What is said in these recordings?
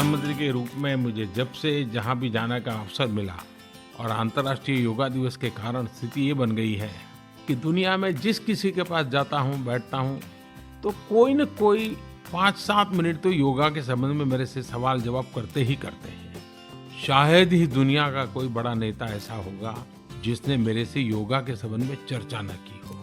प्रधानमंत्री के रूप में मुझे जब से जहाँ भी जाने का अवसर मिला और अंतर्राष्ट्रीय योगा दिवस के कारण स्थिति ये बन गई है कि दुनिया में जिस किसी के पास जाता हूँ बैठता हूँ तो कोई न कोई 5-7 मिनट तो योगा के संबंध में मेरे से सवाल जवाब करते ही करते हैं। शायद ही दुनिया का कोई बड़ा नेता ऐसा होगा जिसने मेरे से योगा के संबंध में चर्चा न की हो,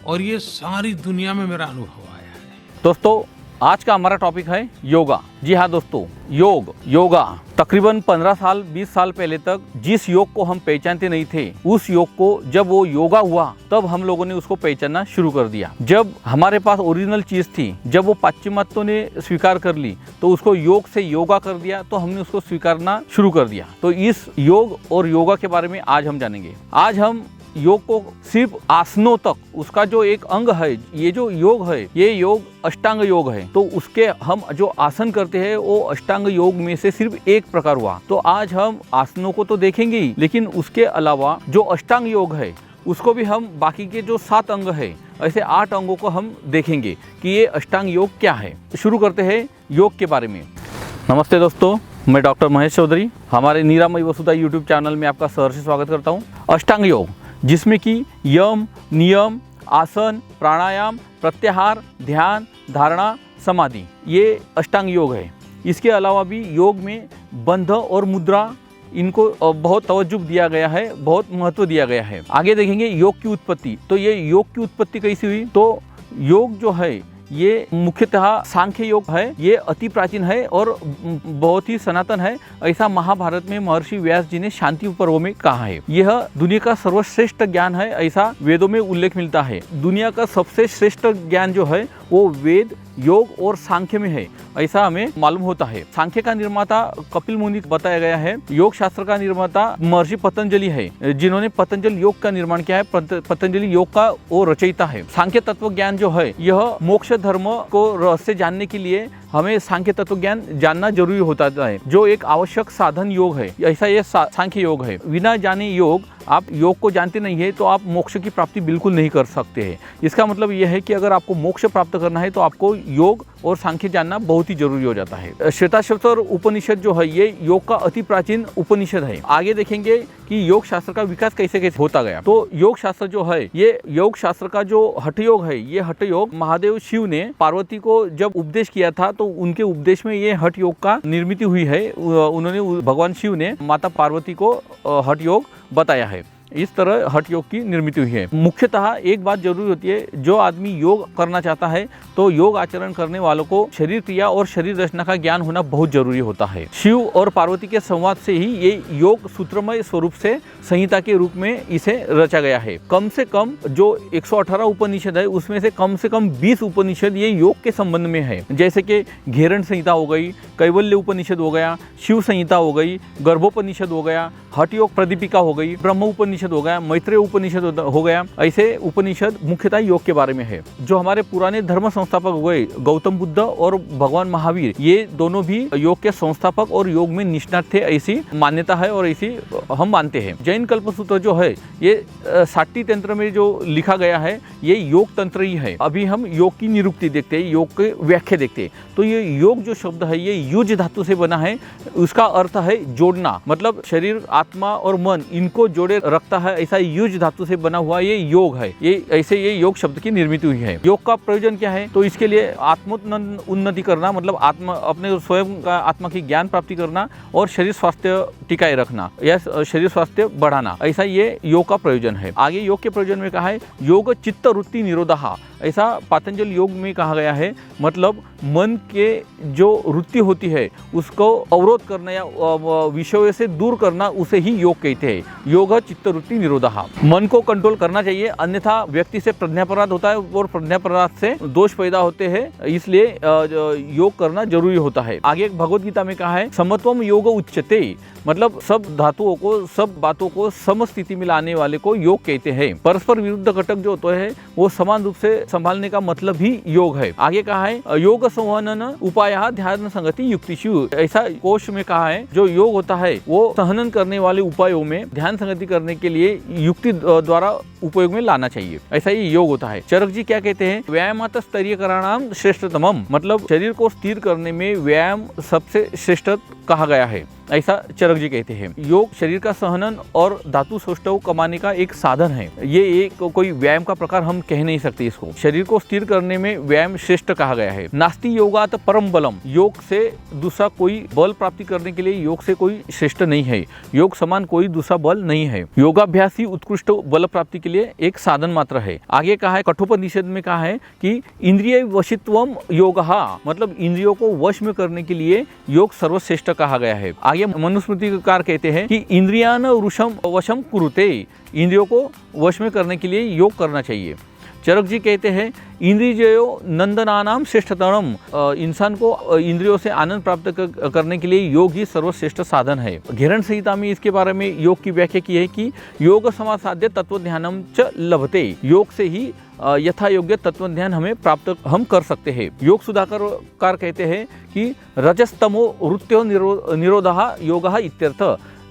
और ये सारी दुनिया में मेरा अनुभव आया है। दोस्तों, आज का हमारा टॉपिक है योगा। जी हाँ दोस्तों, योगा तकरीबन 15 साल 20 साल पहले तक जिस योग को हम पहचानते नहीं थे, उस योग को जब वो योगा हुआ तब हम लोगों ने उसको पहचानना शुरू कर दिया। जब हमारे पास ओरिजिनल चीज थी, जब वो पाश्चिमात्यों ने स्वीकार कर ली तो उसको योग से योगा कर दिया, तो हमने उसको स्वीकारना शुरू कर दिया। तो इस योग और योगा के बारे में आज हम जानेंगे। आज हम योग को सिर्फ आसनों तक, उसका जो एक अंग है, ये जो योग है ये योग अष्टांग योग है, तो उसके हम जो आसन करते हैं वो अष्टांग योग में से सिर्फ एक प्रकार हुआ। तो आज हम आसनों को तो देखेंगे ही, लेकिन उसके अलावा जो अष्टांग योग है उसको भी हम, बाकी के जो 7 अंग है, ऐसे 8 अंगों को हम देखेंगे कि ये अष्टांग योग क्या है। शुरू करते हैं योग के बारे में। नमस्ते दोस्तों, मैं डॉक्टर महेश चौधरी, हमारे निरामय वसुधा यूट्यूब चैनल में आपका सहर्ष स्वागत करता हूँ। अष्टांग योग, जिसमें कि यम, नियम, आसन, प्राणायाम, प्रत्याहार, ध्यान, धारणा, समाधि, ये अष्टांग योग है। इसके अलावा भी योग में बंध और मुद्रा, इनको बहुत तवज्जो दिया गया है, बहुत महत्व दिया गया है। आगे देखेंगे योग की उत्पत्ति। तो ये योग की उत्पत्ति कैसी हुई? तो योग जो है ये मुख्यतः सांख्य योग है, ये अति प्राचीन है और बहुत ही सनातन है, ऐसा महाभारत में महर्षि व्यास जी ने शांति पर्व में कहा है। यह दुनिया का सर्वश्रेष्ठ ज्ञान है, ऐसा वेदों में उल्लेख मिलता है। दुनिया का सबसे श्रेष्ठ ज्ञान जो है वो वेद, योग और सांख्य में है, ऐसा हमें मालूम होता है। सांख्य का निर्माता कपिल मुनि बताया गया है। योग शास्त्र का निर्माता महर्षि पतंजलि है, जिन्होंने पतंजलि योग का निर्माण किया है। पतंजलि योग का वो रचयिता है। सांख्य तत्व ज्ञान जो है यह मोक्ष धर्म को रहस्य जानने के लिए हमें सांख्य तत्व ज्ञान जानना जरूरी होता है, जो एक आवश्यक साधन योग है, ऐसा ये सांख्य योग है। बिना जाने योग, आप योग को जानते नहीं है तो आप मोक्ष की प्राप्ति बिल्कुल नहीं कर सकते हैं। इसका मतलब यह है कि अगर आपको मोक्ष प्राप्त करना है तो आपको योग और सांख्य जानना बहुत ही जरूरी हो जाता है। श्वेताश्वतर उपनिषद जो है ये योग का अति प्राचीन उपनिषद है। आगे देखेंगे कि योग शास्त्र का विकास कैसे कैसे होता गया। तो योग शास्त्र जो है, ये योग शास्त्र का जो हठ योग है, ये हठ योग महादेव शिव ने पार्वती को जब उपदेश किया था तो उनके उपदेश में ये हठ योग का निर्मित हुई है। उन्होंने, भगवान शिव ने माता पार्वती को हठ योग बताया है। इस तरह हठ योग की निर्मित हुई है। मुख्यतः एक बात जरूरी होती है, जो आदमी योग करना चाहता है तो योग आचरण करने वालों को शरीर क्रिया और शरीर रचना का ज्ञान होना बहुत जरूरी होता है। शिव और पार्वती के संवाद से ही ये योग सूत्रमय स्वरूप से संहिता के रूप में इसे रचा गया है। कम से कम जो 118 उपनिषद है उसमें से कम 20 उपनिषद ये योग के संबंध में है। जैसे कि घेरण संहिता हो गई, कैवल्य उपनिषद हो गया, शिव संहिता हो गई, गर्भोपनिषद हो गया, हठ योग प्रदीपिका हो गई, ब्रह्म उपनिषद हो गया, मैत्रेय उपनिषद हो गया। ऐसे उपनिषद मुख्यतः योग के बारे में है। जो हमारे पुराने धर्म संस्थापक हुए गौतम बुद्ध और भगवान महावीर, ये दोनों भी योग के संस्थापक और योग में निष्णात थे, ऐसी मान्यता है और ऐसी हम मानते हैं। जैन कल्पसूत्र जो है ये साटी तंत्र में जो लिखा गया है ये योग तंत्र ही है। अभी हम योग की निरुक्ति देखते हैं, योग के व्याख्या देखते हैं। तो ये योग जो शब्द है ये युज धातु से बना है। उसका अर्थ है जोड़ना, मतलब शरीर, आत्मा और मन इनको जोड़े रखता है, ऐसा युज धातु से बना हुआ ये योग है। ये योग शब्द की निर्मित हुई है। योग का प्रयोजन क्या है? तो इसके लिए आत्मोन्नति करना, मतलब आत्मा, अपने स्वयं का आत्मा की ज्ञान प्राप्ति करना और शरीर स्वास्थ्य टिकाए रखना या शरीर स्वास्थ्य बढ़ाना, ऐसा ये योग का प्रयोजन है। आगे योग के प्रयोजन में कहा है योग चित्त वृत्ति निरोधा, ऐसा पातंजलि योग में कहा गया है। मतलब मन के जो वृत्ति होती है उसको अवरोध करना या विषयों से दूर करना, उसे ही योग कहते हैं। योग चित्त वृत्ति निरोधा, मन को कंट्रोल करना चाहिए, अन्यथा व्यक्ति से प्रज्ञापराध होता है और प्रज्ञापराध से दोष पैदा होते हैं, इसलिए योग करना जरूरी होता है। आगे भगवद गीता में कहा है समत्वम योग उच्यते, मतलब सब धातुओं को, सब बातों को समस्थिति में लाने वाले को योग कहते हैं। परस्पर विरुद्ध घटक जो होते हैं वो समान रूप से संभालने का मतलब ही योग है। आगे कहा है योग संवहन उपाय ध्यान संगति युक्तिषु, ऐसा कोश में कहा है जो योग होता है वो सहनन करने वाले उपायों में ध्यान संगति करने के के लिए युक्ति द्वारा उपयोग में लाना चाहिए। ऐसा ही योग होता है। चरक जी क्या कहते हैं, व्यायामात स्तरीयकरणाम श्रेष्ठतमम, मतलब शरीर को स्थिर करने में व्यायाम सबसे श्रेष्ठ कहा गया है, ऐसा चरक जी कहते हैं। योग शरीर का सहनन और धातु सौष्ठव कमाने का एक साधन है। ये एक कोई व्यायाम का प्रकार हम कह नहीं सकते इसको। शरीर को स्थिर करने में व्यायाम श्रेष्ठ कहा गया है। नास्ति योगात परम बलम, योग से दूसरा कोई बल प्राप्ति करने के लिए योग से कोई श्रेष्ठ नहीं है। योग समान कोई दूसरा बल नहीं है। योगाभ्यास ही उत्कृष्ट बल प्राप्ति के लिए एक साधन मात्र है। आगे कहा है, कठोपनिषद में कहा है कि इंद्रिय वशित्वम योगः, मतलब इंद्रियों को वश में करने के लिए योग सर्वश्रेष्ठ कहा गया है। आगे मनुस्मृतिकार कहते हैं कि इंद्रियान वशम कुरुते, इंद्रियों को वश में करने के लिए योग करना चाहिए। चरक जी कहते हैं इंद्रियो नंदनानाम श्रेष्ठतरम, इंसान को इंद्रियों से आनंद प्राप्त करने के लिए योग ही सर्वश्रेष्ठ साधन है। घेरण संहिता में इसके बारे में योग की व्याख्या की है कि योग समासाध्य तत्व ध्यानम च लभते, योग से ही यथा योग्य तत्व ध्यान हमें प्राप्त हम कर सकते हैं। योग सुधाकर कहते हैं कि रजस्तमो वृत्त्यो निरोधः योगः इत्यर्थ,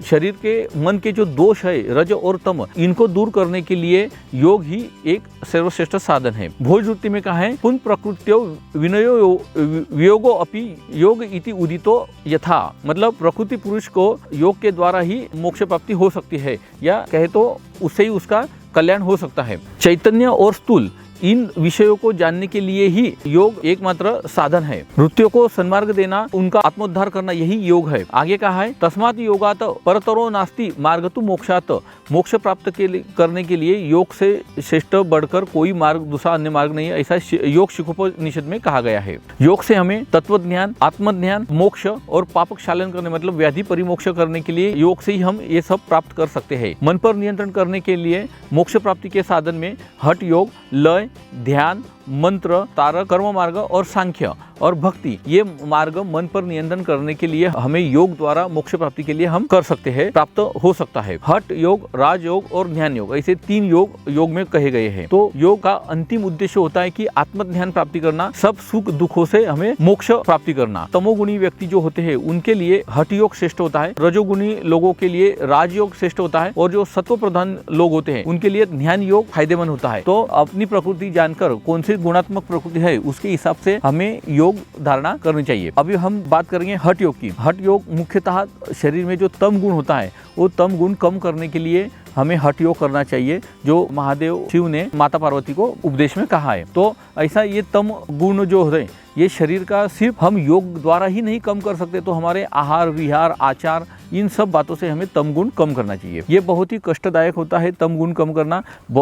शरीर के मन के जो दोष है रज और तम, इनको दूर करने के लिए योग ही एक सर्वश्रेष्ठ साधन है। भोजवृत्ति में कहा है पुन प्रकृत्यो विनयो वियोगो अपि योग इति उदितो यथा, मतलब प्रकृति पुरुष को योग के द्वारा ही मोक्ष प्राप्ति हो सकती है, या कहे तो उससे ही उसका कल्याण हो सकता है। चैतन्य और स्थूल, इन विषयों को जानने के लिए ही योग एकमात्र साधन है। मृत्यु को सन्मार्ग देना, उनका आत्मोद्धार करना, यही योग है। आगे कहा है तस्मात् योगात परतरो नास्ति मार्गतु मोक्षात्, मोक्ष प्राप्त करने के लिए योग से श्रेष्ठ बढ़कर कोई मार्ग, दूसरा अन्य मार्ग नहीं है, ऐसा योग शिखोपनिषद में कहा गया है। योग से हमें तत्व ज्ञान, आत्मज्ञान, मोक्ष और पाप क्षालन करने, मतलब व्याधि परिमोक्ष करने के लिए योग से ही हम ये सब प्राप्त कर सकते हैं। मन पर नियंत्रण करने के लिए मोक्ष प्राप्ति के साधन में हठ योग, लय, ध्यान, मंत्र, तारक, कर्म मार्ग और सांख्य और भक्ति, ये मार्ग मन पर नियंत्रण करने के लिए हमें योग द्वारा मोक्ष प्राप्ति के लिए हम कर सकते हैं, प्राप्त हो सकता है। हठ योग, राज योग और ध्यान योग, ऐसे 3 योग में कहे गए हैं। तो योग का अंतिम उद्देश्य होता है कि आत्मध्यान प्राप्ति करना, सब सुख दुखों से हमें मोक्ष प्राप्ति करना। तमोगुणी व्यक्ति जो होते हैं उनके लिए हठ योग श्रेष्ठ होता है, रजोगुणी लोगों के लिए राजयोग श्रेष्ठ होता है, और जो सत्व प्रधान लोग होते हैं उनके लिए ध्यान योग फायदेमंद होता है। तो अपनी प्रकृति जानकर कौन सी गुणात्मक प्रकृति है उसके हिसाब से हमें योग धारणा करनी चाहिए। अभी हम बात करेंगे हठ योग की। हठ योग मुख्यतः शरीर में जो तम गुण होता है वो तम गुण कम करने के लिए हमें हठ योग करना चाहिए, जो महादेव शिव ने माता पार्वती को उपदेश में कहा है। तो ऐसा ये तम गुण जो होते हैं ये शरीर का सिर्फ हम योग द्वारा ही नहीं कम कर सकते, तो हमारे आहार विहार आचार इन सब बातों से हमें तम गुण कम करना चाहिए। ये बहुत ही कष्टदायक होता है तम गुण कम करना,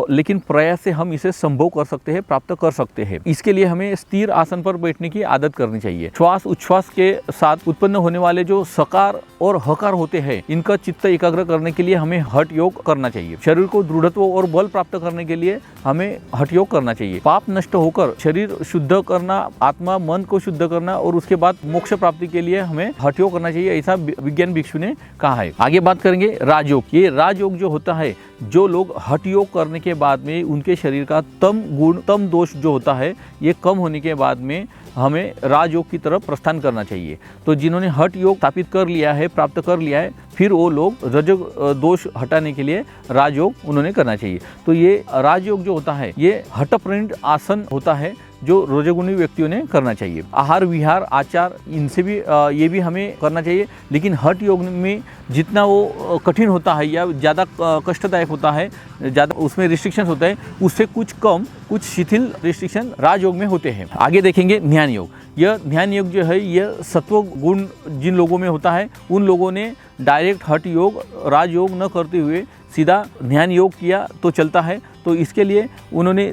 लेकिन प्रयास से हम इसे संभव कर सकते हैं, प्राप्त कर सकते हैं। इसके लिए हमें स्थिर आसन पर बैठने की आदत करनी चाहिए। श्वास उच्छ्वास के साथ उत्पन्न होने वाले जो सकार और हकार होते हैं इनका चित्त एकाग्र करने के लिए हमें हठ योग करना चाहिए। शरीर को दृढ़त्व और बल प्राप्त करने के लिए हमें हठ योग करना चाहिए। पाप नष्ट होकर शरीर शुद्ध करना, आत्मा मन को शुद्ध करना और उसके बाद मोक्ष प्राप्ति के लिए हमें हठ योग करना चाहिए, ऐसा विज्ञान भिक्षु ने कहा है। आगे बात करेंगे राजयोग। ये राजयोग जो होता है, जो लोग हठ योग करने के बाद में उनके शरीर का तम गुण, तम दोष जो होता है ये कम होने के बाद में हमें राजयोग की तरफ प्रस्थान करना चाहिए। तो जिन्होंने हठ योग स्थापित कर लिया है, प्राप्त कर लिया है, फिर वो लोग रज दोष हटाने के लिए राजयोग उन्होंने करना चाहिए। तो ये राजयोग जो होता है ये हठप्रणीत आसन होता है जो रजोगुणी व्यक्तियों ने करना चाहिए। आहार विहार आचार इनसे भी ये भी हमें करना चाहिए, लेकिन हठ योग में जितना वो कठिन होता है या ज़्यादा कष्टदायक होता है, ज़्यादा उसमें रिस्ट्रिक्शंस होता है, उससे कुछ कम, कुछ शिथिल रिस्ट्रिक्शन राजयोग में होते हैं। आगे देखेंगे ध्यान योग। यह ध्यान योग जो है यह सत्व गुण जिन लोगों में होता है उन लोगों ने डायरेक्ट हठ योग राजयोग न करते हुए सीधा ध्यान योग किया तो चलता है। तो इसके लिए उन्होंने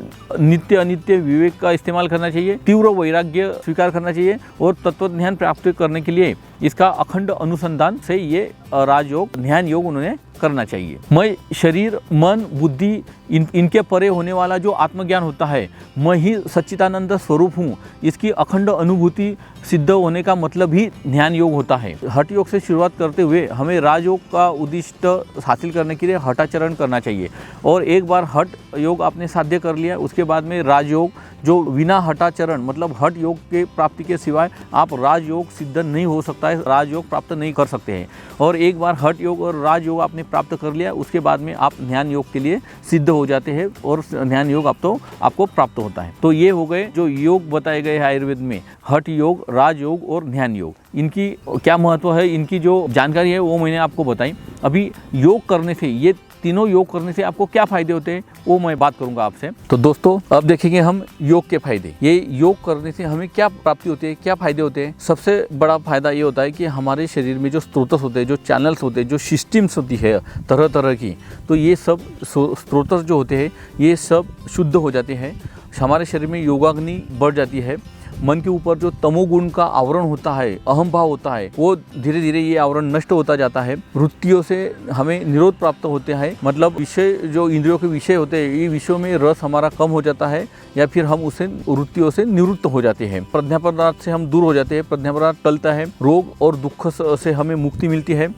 नित्य अनित्य विवेक का इस्तेमाल करना चाहिए, तीव्र वैराग्य स्वीकार करना चाहिए और तत्व ध्यान प्राप्त करने के लिए इसका अखंड अनुसंधान से ये राजयोग ध्यान योग उन्होंने करना चाहिए। मैं शरीर मन बुद्धि इनके परे होने वाला जो आत्मज्ञान होता है, मैं ही सच्चिदानंद स्वरूप हूँ, इसकी अखंड अनुभूति सिद्ध होने का मतलब ही ध्यान योग होता है। हठ योग से शुरुआत करते हुए हमें राजयोग का उद्दिष्ट हासिल करने के लिए हठाचरण करना चाहिए, और एक बार हठ योग आपने साध्य कर लिया उसके बाद में राजयोग जो बिना हठाचरण मतलब हठ योग के प्राप्ति के सिवाय आप राजयोग सिद्ध नहीं हो सकता है, राजयोग प्राप्त नहीं कर सकते हैं। और एक बार हठ योग और राजयोग आपने प्राप्त कर लिया, उसके बाद में आप ध्यान योग के लिए सिद्ध हो जाते हैं और ध्यान योग आपको प्राप्त होता है। तो ये हो गए जो योग बताए गए हैं आयुर्वेद में, हठ योग, राजयोग और ध्यान योग। इनकी क्या महत्व है, इनकी जो जानकारी है वो मैंने आपको बताई। अभी योग करने से, ये तीनों योग करने से आपको क्या फायदे होते हैं वो मैं बात करूंगा आपसे। तो दोस्तों अब देखेंगे हम योग के फायदे। ये योग करने से हमें क्या प्राप्ति होती है, क्या फायदे होते हैं। सबसे बड़ा फायदा ये होता है कि हमारे शरीर में जो स्रोतस होते हैं, जो चैनल्स होते हैं, जो सिस्टम्स होती है तरह तरह की, तो ये सब स्रोतस जो होते हैं ये सब शुद्ध हो जाते हैं। हमारे शरीर में योगाग्नि बढ़ जाती है। मन के ऊपर जो तमोगुण का आवरण होता है, अहम भाव होता है, वो धीरे धीरे ये आवरण नष्ट होता जाता है। वृत्तियों से हमें निरोध प्राप्त होते हैं, मतलब विषय जो इंद्रियों के विषय होते हैं, ये विषयों में रस हमारा कम हो जाता है या फिर हम उससे वृत्तियों से निवृत्त हो जाते हैं। प्रज्ञा पदार्थ से हम दूर हो जाते हैं, प्रज्ञा पदार्थ टलता है, रोग और दुख से हमें मुक्ति मिलती है,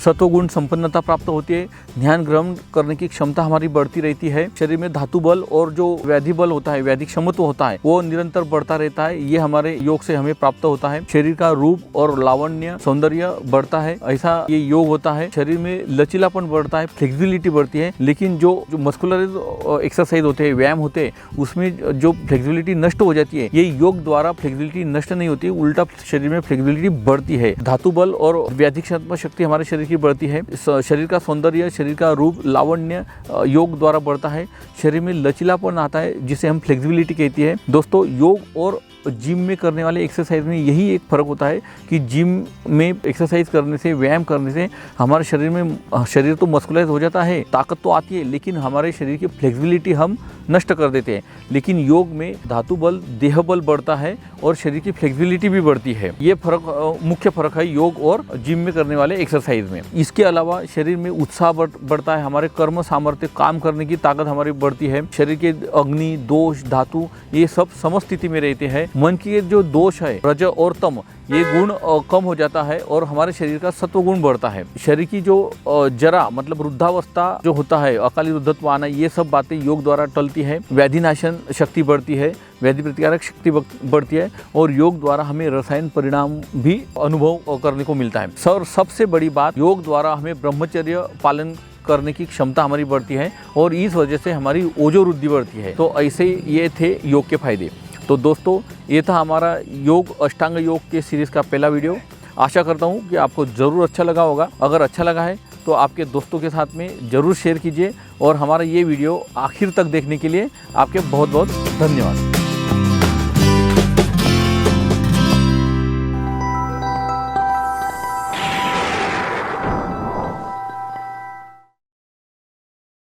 सत्वगुण संपन्नता प्राप्त होती है, ध्यान ग्रहण करने की क्षमता हमारी बढ़ती रहती है, शरीर में धातु बल और जो व्याधि बल होता है, व्याधि क्षमत्व होता है, वो निरंतर बढ़ता रहता है। ये हमारे योग से हमें प्राप्त होता है। शरीर का रूप और लावण्य सौंदर्य बढ़ता है, ऐसा ये योग होता है। शरीर में लचीलापन बढ़ता है, फ्लेक्सिबिलिटी बढ़ती है। लेकिन जो मस्कुलर एक्सरसाइज होते हैं, व्यायाम होते हैं, उसमें जो फ्लेक्सिबिलिटी नष्ट हो जाती है, ये योग द्वारा फ्लेक्सिबिलिटी नष्ट नहीं होती, उल्टा शरीर में फ्लेक्सिबिलिटी बढ़ती है। धातु बल और व्याधिक्षात्मक शक्ति हमारे शरीर की बढ़ती है। शरीर का सौंदर्य, शरीर का रूप, लावण्य योग द्वारा बढ़ता है। शरीर में लचीलापन आता है जिसे हम फ्लेक्सिबिलिटी कहती है। दोस्तों योग और जिम में करने वाले एक्सरसाइज में यही एक फ़र्क होता है कि जिम में एक्सरसाइज करने से, व्यायाम करने से हमारे शरीर तो मस्कुलाइज हो जाता है, ताकत तो आती है, लेकिन हमारे शरीर की फ्लेक्सिबिलिटी हम नष्ट कर देते हैं। लेकिन योग में धातु बल, देह बल बढ़ता है और शरीर की फ्लेक्सिबिलिटी भी बढ़ती है। ये फर्क, मुख्य फ़र्क है योग और जिम में करने वाले एक्सरसाइज में। इसके अलावा शरीर में उत्साह बढ़ता है, हमारे कर्म सामर्थ्य, काम करने की ताकत हमारी बढ़ती है। शरीर के अग्नि, दोष, धातु ये सब समस्थिति में रहते हैं। मन के जो दोष है, रज और तम, ये गुण कम हो जाता है और हमारे शरीर का सत्व गुण बढ़ता है। शरीर की जो जरा मतलब वृद्धावस्था जो होता है, अकाली वृद्धत्व आना, ये सब बातें योग द्वारा टलती है। व्याधि नाशन शक्ति बढ़ती है, व्याधि प्रतिकारक शक्ति बढ़ती है और योग द्वारा हमें रसायन परिणाम भी अनुभव करने को मिलता है। सर सबसे बड़ी बात, योग द्वारा हमें ब्रह्मचर्य पालन करने की क्षमता हमारी बढ़ती है और इस वजह से हमारी ओजो वृद्धि बढ़ती है। तो ऐसे ये थे योग के फायदे। तो दोस्तों ये था हमारा योग, अष्टांग योग के सीरीज़ का पहला वीडियो। आशा करता हूँ कि आपको ज़रूर अच्छा लगा होगा। अगर अच्छा लगा है तो आपके दोस्तों के साथ में ज़रूर शेयर कीजिए और हमारा ये वीडियो आखिर तक देखने के लिए आपके बहुत बहुत धन्यवाद।